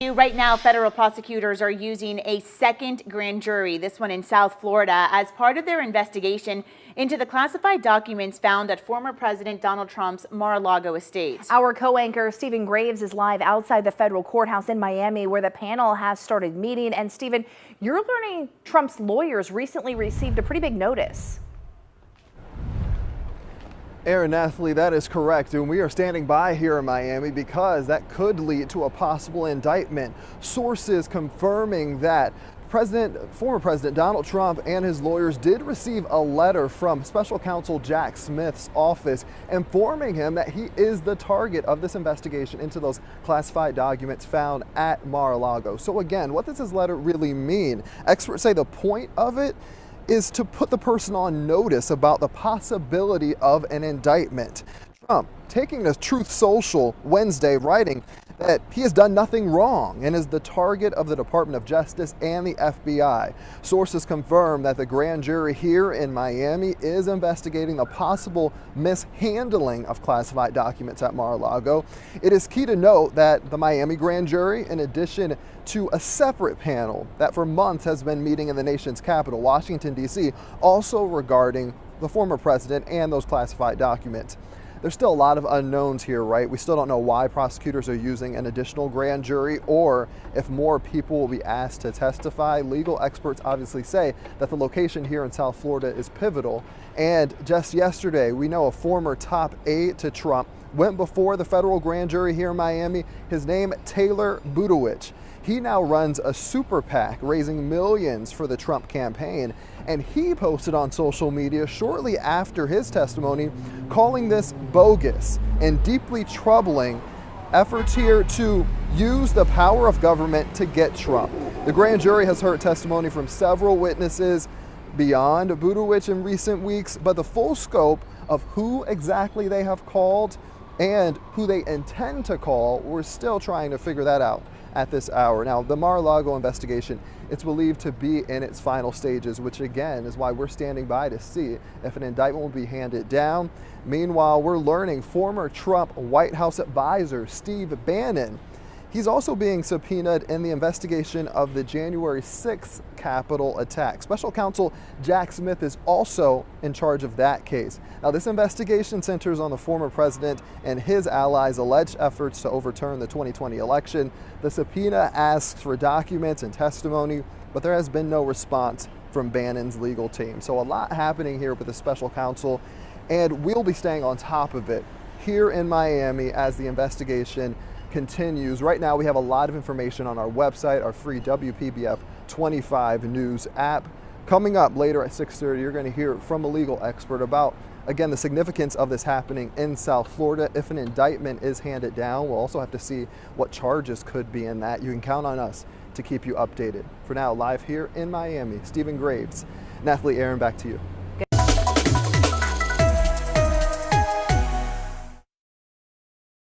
Right now, federal prosecutors are using a second grand jury, this one in South Florida, as part of their investigation into the classified documents found at former President Donald Trump's Mar-a-Lago estate. Our co-anchor Stephen Graves is live outside the federal courthouse in Miami, where the panel has started meeting. And Stephen, you're learning Trump's lawyers recently received a pretty big notice. Aaron Nathalie, that is correct, and we are standing by here in Miami because that could lead to a possible indictment. Sources confirming that former President Donald Trump and his lawyers did receive a letter from Special Counsel Jack Smith's office informing him that he is the target of this investigation into those classified documents found at Mar-a-Lago. So again, what does this letter really mean? Experts say the point of it is to put the person on notice about the possibility of an indictment. Trump taking to Truth Social Wednesday, writing that he has done nothing wrong and is the target of the Department of Justice and the FBI. Sources confirm that the grand jury here in Miami is investigating the possible mishandling of classified documents at Mar-a-Lago. It is key to note that the Miami grand jury, in addition to a separate panel that for months has been meeting in the nation's capital, Washington, D.C., also regarding the former president and those classified documents. There's still a lot of unknowns here, right? We still don't know why prosecutors are using an additional grand jury or if more people will be asked to testify. Legal experts obviously say that the location here in South Florida is pivotal. And just yesterday, we know a former top aide to Trump went before the federal grand jury here in Miami. His name, Taylor Budowich. He now runs a super PAC raising millions for the Trump campaign, and he posted on social media shortly after his testimony calling this bogus and deeply troubling efforts here to use the power of government to get Trump. The grand jury has heard testimony from several witnesses beyond Budowich in recent weeks, but the full scope of who exactly they have called and who they intend to call, we're still trying to figure that out at this hour. Now, the Mar-a-Lago investigation, it's believed to be in its final stages, which again is why we're standing by to see if an indictment will be handed down. Meanwhile, we're learning former Trump White House advisor Steve Bannon, he's also being subpoenaed in the investigation of the January 6th Capitol attack. Special Counsel Jack Smith is also in charge of that case. Now, this investigation centers on the former president and his allies' alleged efforts to overturn the 2020 election. The subpoena asks for documents and testimony, but there has been no response from Bannon's legal team. So a lot happening here with the special counsel, and we'll be staying on top of it here in Miami as the investigation continues. Right now, we have a lot of information on our website, our free WPBF 25 News app. Coming up later at 6:30, you're going to hear from a legal expert about, again, the significance of this happening in South Florida. If an indictment is handed down, we'll also have to see what charges could be in that. You can count on us to keep you updated. For now, live here in Miami, Stephen Graves, Nathalie, Aaron, back to you.